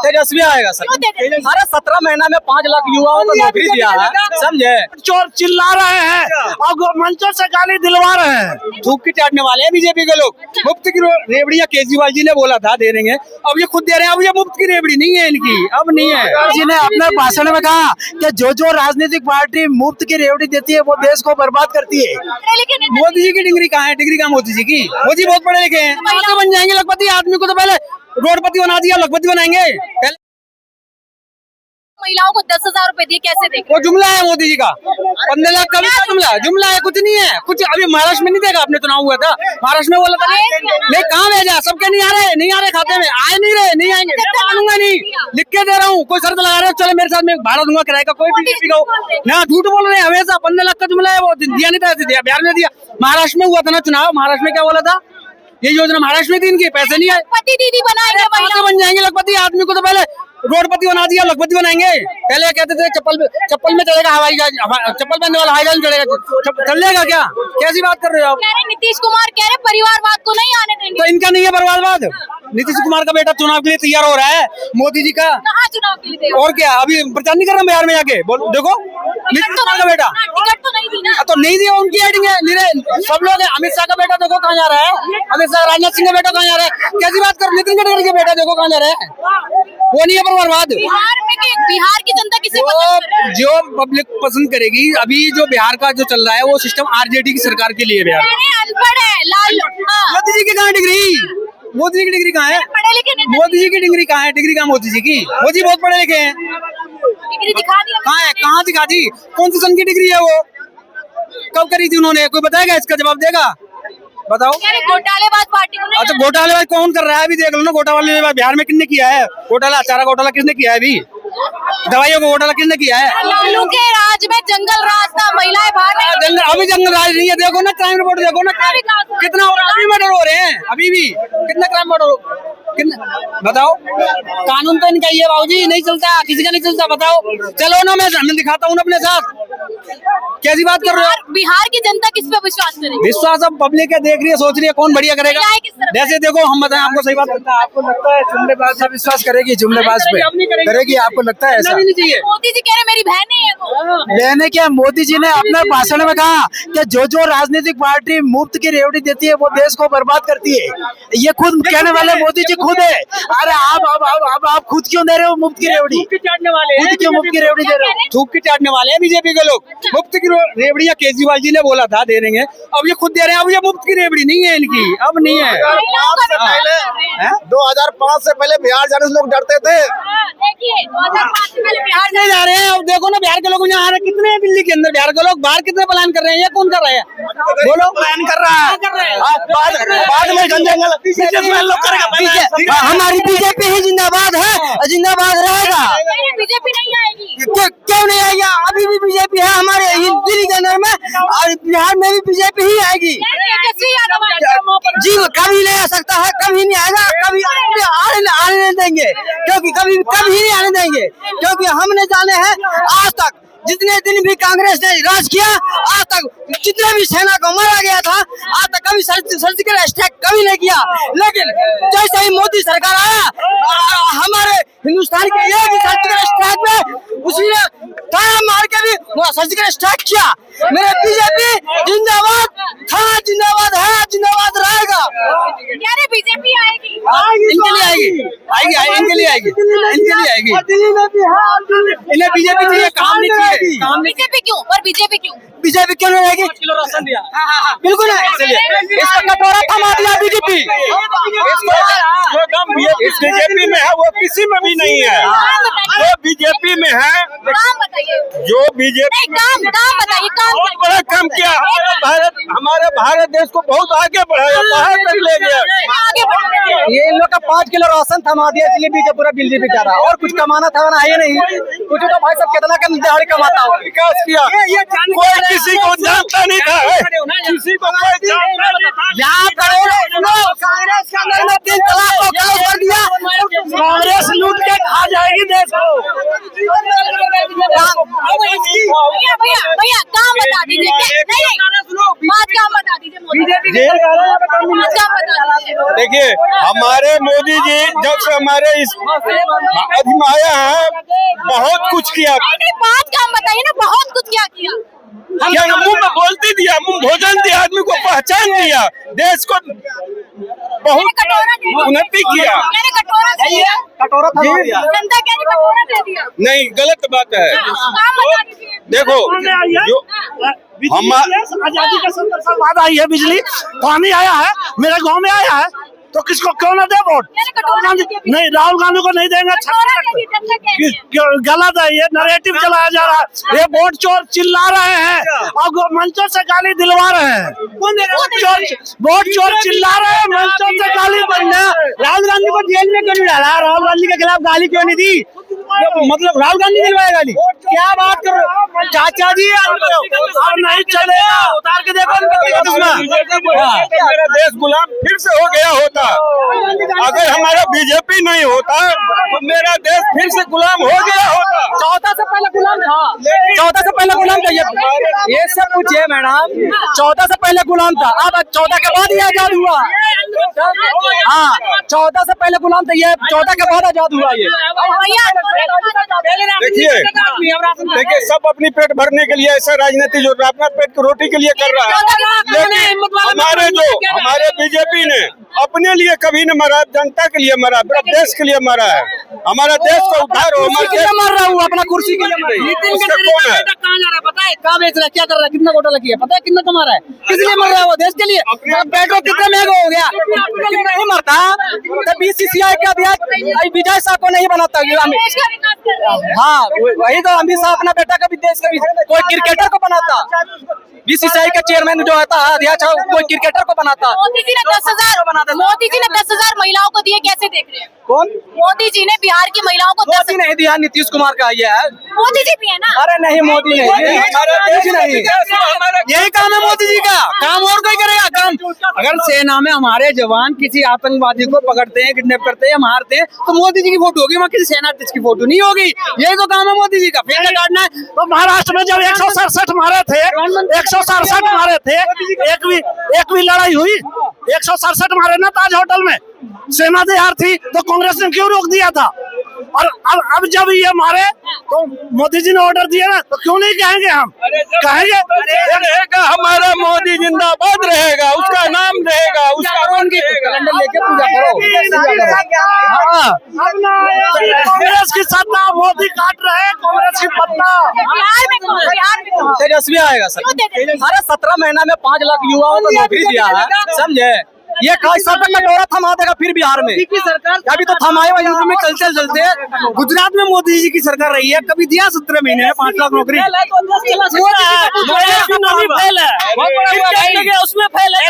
तेजस्वी आएगा सर। अरे 17 महीना में 5 लाख युवाओं को नौकरी दिया है, समझे। चोर चिल्ला रहे हैं और मंचों से गाली दिलवा रहे हैं। थूक के चाटने वाले हैं बीजेपी के लोग। मुफ्त की रेवड़ियाँ केजरीवाल जी ने बोला था दे देंगे, अब ये खुद दे रहे हैं। अब ये मुफ्त की रेवड़ी नहीं है इनकी, अब नहीं है। जी ने अपने भाषण में कहा कि जो राजनीतिक पार्टी मुफ्त की रेवड़ी देती है वो देश को बर्बाद करती है। मोदी जी की डिग्री कहाँ है? डिग्री कहाँ मोदी जी की? मोदी बहुत पढ़े लिखे हैं, कहाँ बन जाएंगे लखपति? आदमी को तो पहले रोडपति बना दिया, लखपति बनाएंगे पहले। महिलाओं को 10,000 रुपए दिए, कैसे देखें? वो जुमला है मोदी जी का। 15 लाख का भी जुमला है, कुछ नहीं है। कुछ अभी महाराष्ट्र में नहीं देखा आपने? चुनाव हुआ था महाराष्ट्र में, बोला था नहीं कहाँ भेजा, सबके नहीं आ रहे खाते में, आए नहीं रहे, नहीं आएंगे, मानूंगा नहीं, लिख के दे रहा हूँ। कोई शर्त लगा रहे हो, चलो मेरे साथ में भाड़ा दूंगा किराए का, कोई बीजेपी का हो ना, झूठ बोल रहे हैं हमेशा। 15 लाख का जुमला है, वो दिया नहीं था, दिया बिहार में दिया। महाराष्ट्र में हुआ था ना चुनाव, महाराष्ट्र में क्या बोला था? ये योजना महाराष्ट्र में थी, इनके पैसे नहीं आए। लखपति दीदी बनाएंगे, बन जाएंगे लखपति। आदमी को तो पहले रोडपति बना दिया, लखपति बनाएंगे। पहले कहते थे चप्पल में चलेगा हवाई जहाज, चप्पल पहनने वाला हवाई जहाज चलेगा, चलेगा क्या? कैसी बात कर रहे हो आप? कह रहे नीतीश कुमार कह रहे परिवारवाद को नहीं आने देंगे। तो इनका नहीं है परिवारवाद? नीतीश कुमार का बेटा चुनाव के लिए तैयार हो रहा है, मोदी जी का। कहाँ चुनाव के लिए? और क्या, अभी प्रचार नहीं कर रहा बिहार में जाके? देखो नीतीश कुमार का बेटा टिकट तो नहीं दी ना। तो नहीं दिया, उनकी हेडिंग है। सब लोग अमित शाह का बेटा देखो कहाँ जा रहा है, अमित शाह राजनाथ सिंह का बेटा कहाँ जा रहा है। कैसी बात कर, नितिन गडकरी का बेटा देखो कहाँ जा रहा है। वो नहीं है परिवारवाद। बिहार की जनता किसे पसंद करेगी? जो पब्लिक पसंद करेगी, अभी जो बिहार का जो चल रहा है वो सिस्टम आरजेडी की सरकार के लिए। बिहार अनपढ़ है, लाल। मोदी जी की कहाँ डिग्री? मोदी जी की डिग्री कहाँ है? पढ़े लिखे नहीं। मोदी जी की डिग्री कहाँ है? डिग्री कहाँ मोदी जी की? मोदी बहुत पढ़े लिखे हैं। डिग्री दिखा दी। कहाँ है? कहाँ दिखा दी? कौन सी सन की डिग्री है वो? कब करी थी उन्होंने? कोई बताएगा? इसका जवाब देगा? बताओ। घोटालेबाज पार्टी को नहीं। अच्छा, घोटालेबाज कौन कर रहा है? अभी देख लो ना, घोटाला बिहार में किसने किया है? घोटाला, चारा घोटाला किसने किया है? अभी दवाइयों का घोटाला किसने किया है? लालू के राज में जंगल राज था, महिलाएं बाहर नहीं। अभी जंगल राज नहीं है। देखो ना क्राइम रिपोर्ट, देखो ना कितना हो रहा है। अभी मर्डर हो रहे हैं, अभी भी कितना क्राइम मर्डर, कितना बताओ। कानून तो इनका ही है बाबूजी, नहीं चलता, किसी का नहीं चलता। बताओ, चलो ना, मैं दिखाता हूँ अपने साथ। कैसी बात कर रहे हो? बिहार की जनता किस पे विश्वास करेगी? विश्वास अब पब्लिक है, देख रही है, सोच रही है कौन बढ़िया करेगा। जैसे देखो, हम बताएं आपको, सही बात है। आपको लगता है जुमलेबाज पे विश्वास करेगी? जुमलेबाज पे करेगी? आपको लगता है ऐसा? नहीं चाहिए। मोदी जी कह रहे मेरी बहन नहीं है वो। बहने क्या? मोदी जी ने अपने भाषण में कहा कि जो राजनीतिक पार्टी मुफ्त की रेवड़ी देती है वो देश को बर्बाद करती है। ये खुद कहने वाले मोदी जी खुद है। अरे आप खुद क्यों दे रहे हो मुफ्त की रेवड़ी? थूक के चाटने वाले हैं। खुद क्यों मुफ्त की रेवड़ी दे रहे हो? थूक के चाटने वाले हैं बीजेपी के लोग। मुफ्त की रेवड़ियाँ केजरीवाल जी ने बोला था दे देंगे, अब ये खुद दे रहे हैं। अब ये मुफ्त की रेवड़ी नहीं है इनकी, अब नहीं है। 2005 से पहले बिहार जाने से लोग डरते थे। देखिए 2005 से पहले बिहार नहीं जा रहे हैं। अब देखो ना, बिहार के लोग यहाँ आ रहे कितने हैं? दिल्ली के अंदर बिहार के लोग बाहर कितने प्लान कर रहे हैं? ये कौन कर रहे हैं? बोलो, प्लान कर रहा है। बाद में जंगल बिजनेसमैन लोग करेगा। हमारी बीजेपी ही जिंदाबाद है, जिंदाबाद रहेगा। बीजेपी नहीं आएगी। क्यों नहीं आएगा? अभी भी बीजेपी है हमारे दिल्ली के अंदर में, और बिहार में भी बीजेपी ही आएगी। जी, कभी नहीं आ सकता है, कभी नहीं आएगा, कभी आने नहीं देंगे, क्योंकि कभी नहीं आने देंगे, क्योंकि हमने जाने हैं आज तक जितने दिन भी कांग्रेस ने राज किया, आज तक जितने भी सेना को मारा गया था, आज तक कभी सर्जिकल स्ट्राइक कभी नहीं किया। लेकिन जैसे ही मोदी सरकार आया, हमारे हिंदुस्तान के एक सर्जिकल स्ट्राइक में उसने थाना मार के भी वो सर्जिकल स्ट्राइक किया। मेरे बीजेपी जिंदाबाद था, जिंदाबाद है, जिंदाबाद रहेगा। बीजेपी आएगी। इनके लिए आएगी, इनके लिए आएगी, इनके लिए आएगी। इन्हें बीजेपी चाहिए, काम नहीं चाहिए। बीजेपी क्यों? पर बीजेपी क्यों? बीजेपी क्यों नहीं आएगी? 5 किलो राशन दिया। बिल्कुल है, इसलिए इसका कटोरा थमा दिया बीजेपी। जो दम इस बीजेपी में है वो किसी में भी नहीं है। जो बीजेपी में है, काम बताइए। जो बीजेपी काम बताइए। बहुत बड़ा काम किया। हमारे भारत देश को बहुत आगे बढ़ाया, बाहर तक ले गया। ये इन लोग का 5 किलो राशन थमा दिया, इसलिए भी पूरा बीजेपी कर रहा। और कुछ कमाना था ना, है नहीं कुछ। तो भाई सब कितना कम दिहाड़ी कमाता हो। विकास किया, कोई किसी को जानता नहीं था, किसी को कोई जानता नहीं था। यहाँ कांग्रेस के अंदर में 3 तलाक को क्या कर दिया? कांग्रेस लूट के खा जाएगी देश को। भैया भैया भैया काम बता दीजिए नहीं बात काम बता दीजिए मोदी बात काम बता दीजिए। देखिए हमारे मोदी जी जब से हमारे इस अधिम आया है बहुत कुछ किया। नहीं बात काम बताइए ना, बहुत कुछ क्या किया। क्या मुंह में बोलती दिया, मुंह भोजन दिया, आदमी को पहचान दिया, देश को बहुत उन्नति किया। कटोरा दे दिया, कटोरा थमा दिया। जनता कह रही कटोरा दे दिया। नहीं गलत बात है। काम बता दीजिए। देखो जो आजादी का 70 साल बाद आई है बिजली, पानी आया है, मेरे गांव में आया है, तो किसको क्यों ना दे वोट? नहीं, राहुल गांधी को नहीं देंगे। गलत है, ये नैरेटिव चलाया जा रहा है। ये वोट चोर चिल्ला रहे हैं और मंचों से गाली दिलवा रहे हैं। वोट चोर चिल्ला रहे हैं, मंचों से गाली बनना। राहुल गांधी को जेल में क्यों नहीं डाला? राहुल गांधी के खिलाफ गाली क्यों नहीं दी? मतलब राहुल गांधी दिलवाया गाली? क्या बात कर रहे हो चाचा जी? और नहीं चलेगा, उतार के देखो मेरा देश गुलाम फिर से हो गया होता। अगर हमारा बीजेपी नहीं होता तो मेरा देश फिर से गुलाम हो गया होता। 14 से पहले गुलाम था, 14 से पहले गुलाम था। ये सब पूछिए मैडम, 14 से पहले गुलाम था, अब 14 के बाद ही आजाद हुआ। हाँ, 14 से पहले गुलाम था, ये 14 के बाद आजाद हुआ। ये देखिए सब अपनी पेट भरने के लिए ऐसा राजनीति जो अपना पेट की रोटी के लिए कर रहा है, लेकिन हमारे बीजेपी ने अपने लिए कभी न मरा, जनता के लिए मरा, देश के लिए मरा है। हमारा देश का उद्धार हो, हमारे देश मर रहा हूँ, अपना कुर्सी के लिए मर रहा है। उसका कौन है? कहाँ जा रहा है पता है? कहाँ बेच रहा है, क्या कर रहा है, कितना घोटाला किया पता है, कितना कमा रहा है, किस लिए मर रहा है वो? देश के लिए। पेट्रोल कितना महंगा हो गया, नहीं मरता तो BCCI का अध्यक्ष विजय शाह को नहीं बनाता। हाँ वही तो, अमित शाह अपना बेटा का भी देश का भी कोई क्रिकेटर को बनाता। BCCI का चेयरमैन जो होता है अध्यक्ष, कोई क्रिकेटर को बनाता। मोदी जी ने 10,000 महिलाओं को दिए, कैसे देख रहे हैं? कौन? मोदी जी ने बिहार की महिलाओं को मोदी नहीं दिया, नीतीश कुमार का ये है। मोदी जी भी है ना? अरे नहीं, मोदी नहीं, हमारा देश नहीं। यही काम है मोदी जी का, काम और कोई करेगा काम? अगर सेना में हमारे जवान किसी आतंकवादी को पकड़ते हैं, किडनैप करते हैं, मारते हैं, तो मोदी जी की फोटो होगी, वहाँ किसी सेनाध्यक्ष की फोटो नहीं होगी। यही तो काम है मोदी जी का, फेंक काटना है। तो महाराष्ट्र में जब 167 मारे थे, 167 मारे थे, एक भी लड़ाई हुई? 167 मारे ना ताज होटल में, सेना तैयार थी, तो कांग्रेस ने क्यों रोक दिया था? और अब जब ये मारे तो मोदी जी ने ऑर्डर दिया ना, तो क्यों नहीं कहेंगे? हम कहेंगे रहेगा, हमारा मोदी जिंदाबाद रहेगा, उसका नाम रहेगा, उसका कैलेंडर लेके पूजा करो। हाँ, कांग्रेस की सत्ता मोदी काट रहे हैं, कांग्रेस की पत्ता। बिहार में तेजस्वी आएगा सर। अरे 17 महीना में 5 लाख युवाओं को नौकरी दिया है, समझे? ये सर पे कटोरा थमा देगा फिर बिहार में। अभी तो थमाए हुआ, यूपी में चलते गुजरात में मोदी जी की सरकार रही है, कभी दिया 17 महीने में 5 लाख नौकरी? उसमें फेल है,